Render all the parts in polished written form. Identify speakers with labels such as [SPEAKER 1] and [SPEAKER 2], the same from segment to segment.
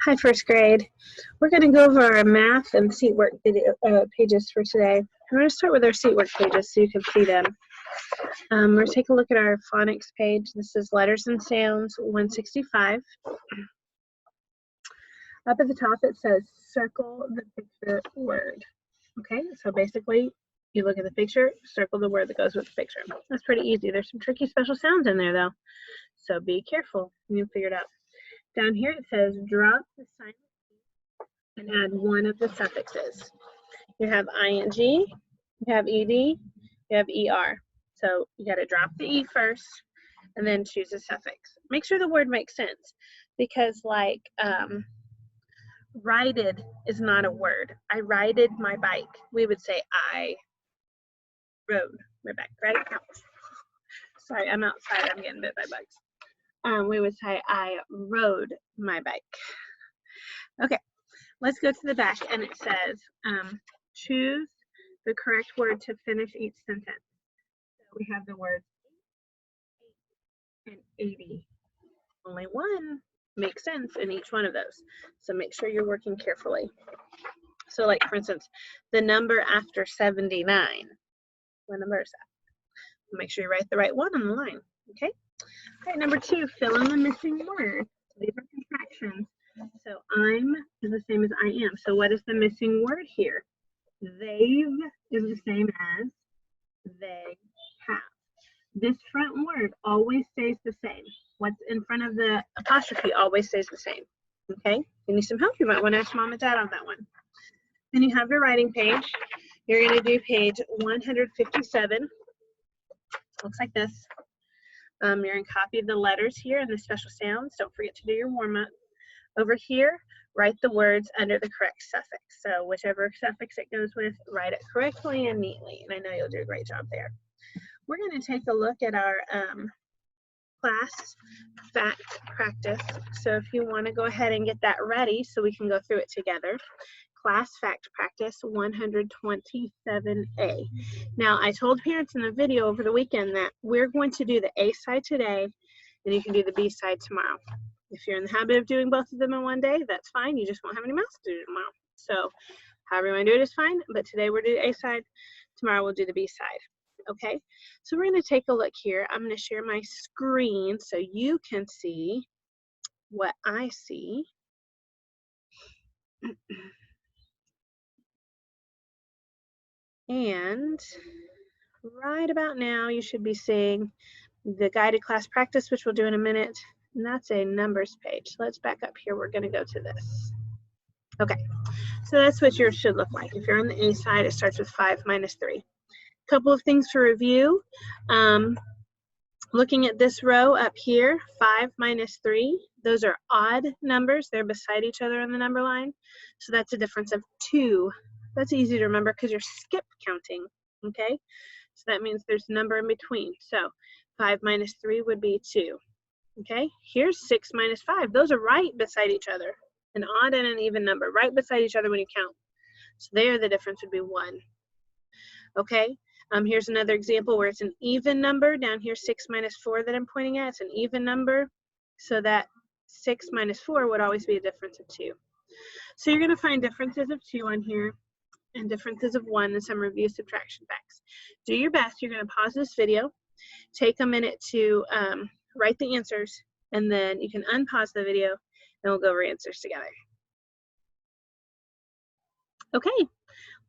[SPEAKER 1] Hi, first grade. We're going to go over our math and seat work video, pages for today. I'm going to start with our seat work pages so you can see them. We're going to take a look at our phonics page. This is letters and sounds 165. Up at the top it says circle the picture word. Okay, so basically you look at the picture, circle the word that goes with the picture. That's pretty easy. There's some tricky special sounds in there though, so be careful. You can figure it out. Down here it says drop the silent and add one of the suffixes. You have ing, you have ed, you have er. So you got to drop the e first and then choose a suffix. Make sure the word makes sense, because like righted is not a word. I righted my bike. We would say I rode my bike, right? Sorry, I'm outside. I'm getting bit by bugs. We would say I rode my bike. Okay, let's go to the back, and it says choose the correct word to finish each sentence. So we have the words and 80. Only one makes sense in each one of those. So make sure you're working carefully. So like for instance, the number after 79. What number is that? Make sure you write the right one on the line. Okay. All right, number 2, fill in the missing word. So these are contractions. So I'm is the same as I am. So what is the missing word here? They've is the same as they have. This front word always stays the same. What's in front of the apostrophe always stays the same. Okay? If you need some help, you might want to ask mom and dad on that one. Then you have your writing page. You're going to do page 157. Looks like this. You're going to copy the letters here and the special sounds. Don't forget to do your warm-up. Over here, write the words under the correct suffix. So whichever suffix it goes with, write it correctly and neatly. And I know you'll do a great job there. We're going to take a look at our class fact practice. So if you want to go ahead and get that ready so we can go through it together. Class fact practice 127A. Now I told parents in the video over the weekend that we're going to do the A side today and you can do the B side tomorrow. If you're in the habit of doing both of them in one day, that's fine. You just won't have any math to do tomorrow. So however you want to do it is fine, but today we're doing the A side, tomorrow we'll do the B side. Okay, so we're going to take a look here. I'm going to share my screen so you can see what I see. And right about now, you should be seeing the guided class practice, which we'll do in a minute. And that's a numbers page. So let's back up here. We're going to go to this. Okay, so that's what yours should look like. If you're on the A side, it starts with 5 minus 3. Couple of things for review. Looking at this row up here, 5 minus 3, those are odd numbers. They're beside each other on the number line. So that's a difference of 2. That's easy to remember because you're skip counting, okay? So that means there's a number in between. So 5 minus 3 would be 2, okay? Here's 6 minus 5. Those are right beside each other. An odd and an even number, right beside each other when you count. So there the difference would be 1, okay? Here's another example where it's an even number. Down here, 6 minus 4 that I'm pointing at, it's an even number. So that 6 minus 4 would always be a difference of 2. So you're going to find differences of 2 on here and differences of 1 and some review subtraction facts. Do your best. You're going to pause this video, take a minute to write the answers, and then you can unpause the video and we'll go over answers together. Okay,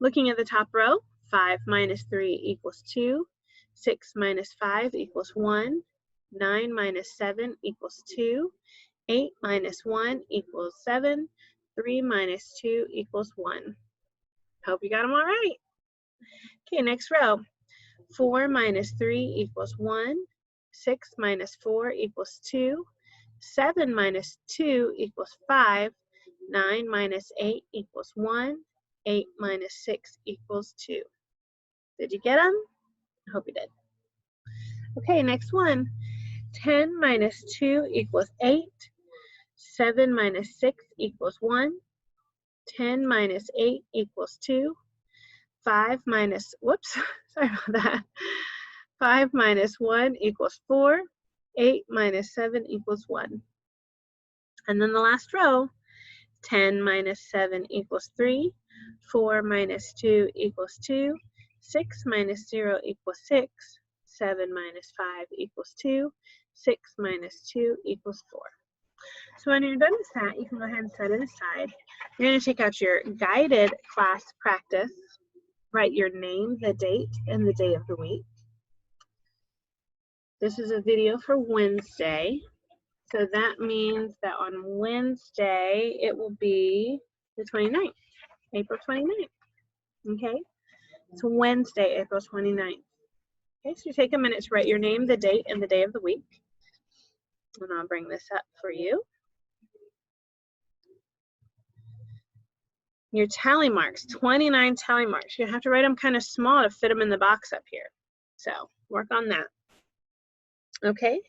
[SPEAKER 1] looking at the top row. 5 minus 3 equals 2, 6 minus 5 equals 1, 9 minus 7 equals 2, 8 minus 1 equals 7, 3 minus 2 equals 1. Hope you got them all right. Okay, next row. 4 minus 3 equals 1, 6 minus 4 equals 2, 7 minus 2 equals 5, 9 minus 8 equals 1, 8 minus 6 equals 2. Did you get them? I hope you did. Okay, next one. 10 minus 2 equals 8. 7 minus 6 equals 1. 10 minus 8 equals 2. 5 minus, whoops, sorry about that. 5 minus 1 equals 4. 8 minus 7 equals 1. And then the last row. 10 minus 7 equals 3. 4 minus 2 equals 2. 6 minus 0 equals 6. 7 minus 5 equals 2. 6 minus 2 equals 4. So when you're done with that, you can go ahead and set it aside. You're going to take out your guided class practice, write your name, the date, and the day of the week. This is a video for Wednesday. So that means that on Wednesday, it will be the 29th, April 29th. Okay? It's Wednesday, April 29th. Okay, so you take a minute to write your name, the date, and the day of the week. And I'll bring this up for you. Your tally marks, 29 tally marks. You have to write them kind of small to fit them in the box up here. So work on that. Okay.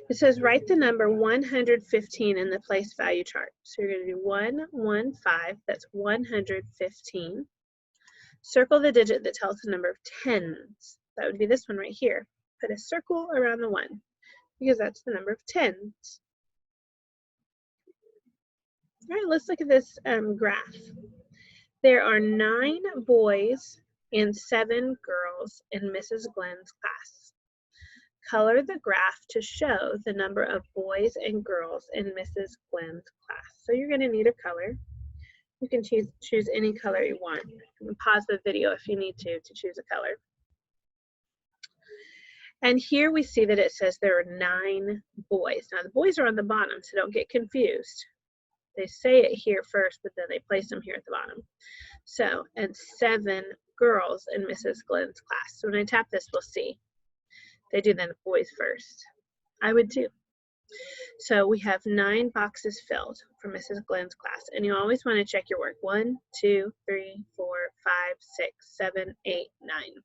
[SPEAKER 1] It says write the number 115 in the place value chart. So you're going to do 115, that's 115. Circle the digit that tells the number of tens. That would be this one right here. Put a circle around the 1 because that's the number of tens. All right, let's look at this graph. There are 9 boys and 7 girls in Mrs. Glenn's class. Color the graph to show the number of boys and girls in Mrs. Glenn's class. So you're going to need a color. You can choose any color you want. You can pause the video if you need to choose a color. And here we see that it says there are 9 boys. Now the boys are on the bottom, so don't get confused. They say it here first, but then they place them here at the bottom. So, and 7 girls in Mrs. Glenn's class. So when I tap this, we'll see. They do the boys first. I would too. So we have 9 boxes filled for Mrs. Glenn's class. And you always want to check your work. 1, 2, 3, 4, 5, 6, 7, 8, 9.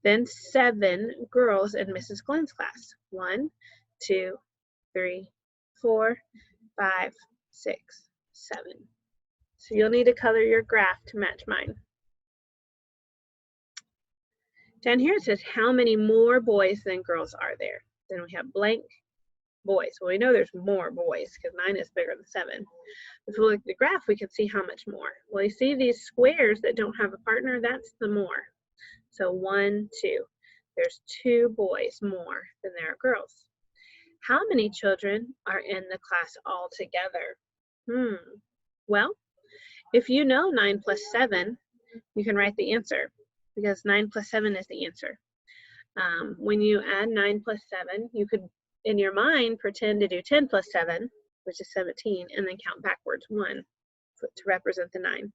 [SPEAKER 1] Then 7 girls in Mrs. Glenn's class. 1, 2, 3, 4, 5, 6, 7. So you'll need to color your graph to match mine. Down here it says how many more boys than girls are there. Then we have blank boys. Well, we know there's more boys because 9 is bigger than 7. If we look at the graph, we can see how much more. Well, you see these squares that don't have a partner? That's the more. So 1, 2. There's 2 boys more than there are girls. How many children are in the class altogether? Well, if you know 9 plus 7, you can write the answer because 9 plus 7 is the answer. When you add 9 plus 7, you could, in your mind, pretend to do 10 plus 7, which is 17, and then count backwards 1 to represent the 9.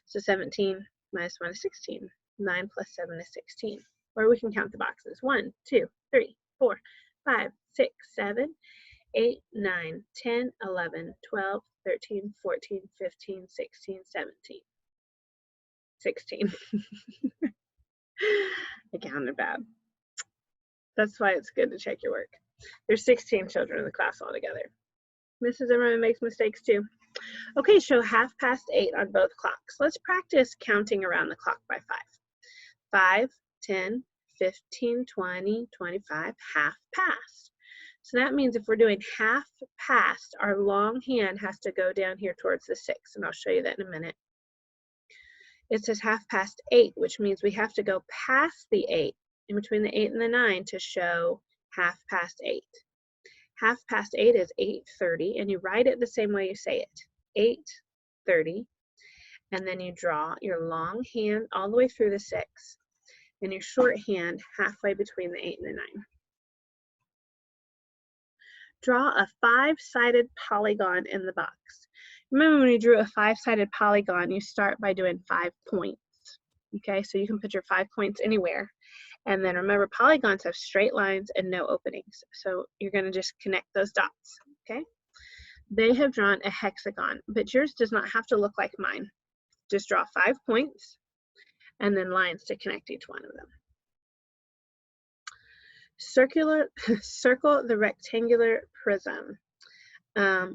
[SPEAKER 1] So 17 minus 1 is 16. 9 plus 7 is 16. Or we can count the boxes. 1, 2, 3, 4, 5, 6, 7, 8, 9, 10, 11, 12, 13, 14, 15, 16, 17. 16. I counted bad. That's why it's good to check your work. There's 16 children in the class altogether. Mrs. Zimmerman makes mistakes too. Okay, show 8:30 on both clocks. Let's practice counting around the clock by 5. 5, 10, 15, 20, 25, half past. So that means if we're doing half past, our long hand has to go down here towards the 6, and I'll show you that in a minute. It says 8:30, which means we have to go past the 8, in between the 8 and the 9 to show 8:30. 8:30 is 8:30, and you write it the same way you say it, 8:30, and then you draw your long hand all the way through the 6, and your short hand halfway between the 8 and the 9. Draw a 5-sided polygon in the box. Remember when you drew a 5-sided polygon, you start by doing 5 points. Okay, so you can put your 5 points anywhere. And then remember, polygons have straight lines and no openings. So you're going to just connect those dots. Okay, they have drawn a hexagon, but yours does not have to look like mine. Just draw 5 points and then lines to connect each one of them. Circle the rectangular prism.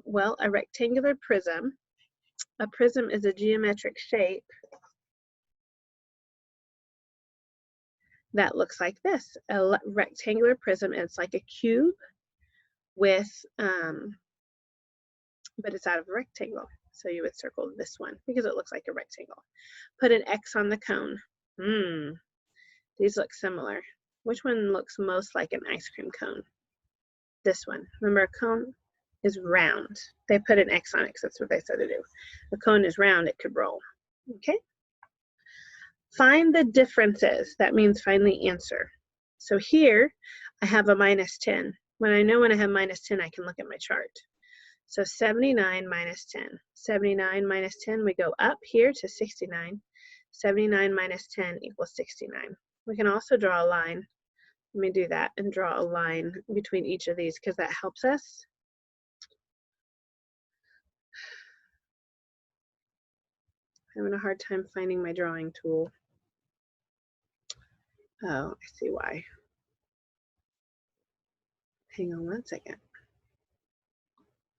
[SPEAKER 1] Well, a rectangular prism, a prism is a geometric shape that looks like this, a rectangular prism. It's like a cube with, but it's out of a rectangle. So you would circle this one because it looks like a rectangle. Put an X on the cone. These look similar. Which one looks most like an ice cream cone? This one. Remember, a cone is round. They put an X on it because that's what they said to do. A cone is round, it could roll. Okay? Find the differences. That means find the answer. So here, I have a -10. When I have -10, I can look at my chart. So 79 minus 10. 79 minus 10, we go up here to 69. 79 minus 10 equals 69. We can also draw a line. Let me do that and draw a line between each of these because that helps us. I'm having a hard time finding my drawing tool. Oh, I see why. Hang on one second.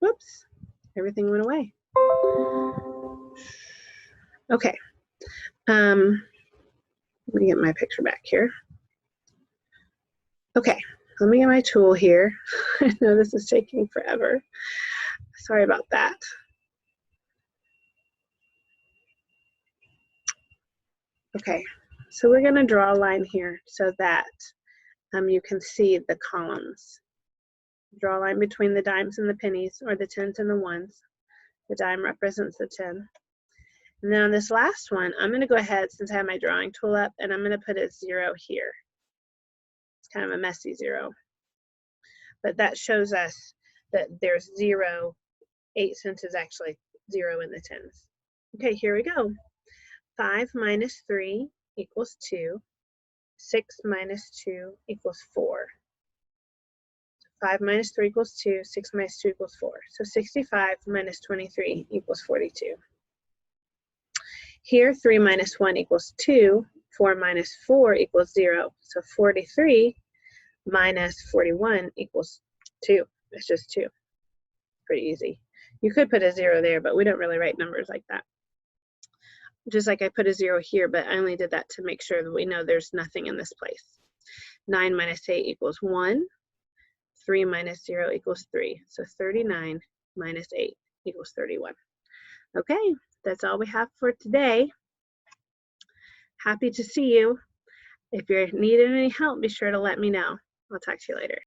[SPEAKER 1] Whoops, everything went away. Okay, let me get my picture back here. Okay, let me get my tool here. I know this is taking forever. Sorry about that. Okay, so we're gonna draw a line here so that you can see the columns. Draw a line between the dimes and the pennies, or the tens and the ones. The dime represents the 10. And then on this last one, I'm going to go ahead, since I have my drawing tool up, and I'm going to put a 0 here. It's kind of a messy 0. But that shows us that there's 0. 8 cents is actually 0 in the tens. Okay, here we go. 5 minus 3 equals 2. 6 minus 2 equals 4. 5 minus 3 equals 2. 6 minus 2 equals 4. So 65 minus 23 equals 42. Here, 3 minus 1 equals 2. 4 minus 4 equals 0. So 43 minus 41 equals 2. It's just 2. Pretty easy. You could put a 0 there, but we don't really write numbers like that. Just like I put a 0 here, but I only did that to make sure that we know there's nothing in this place. 9 minus 8 equals 1. 3 minus 0 equals 3. So 39 minus 8 equals 31. Okay, that's all we have for today. Happy to see you. If you're needing any help, be sure to let me know. I'll talk to you later.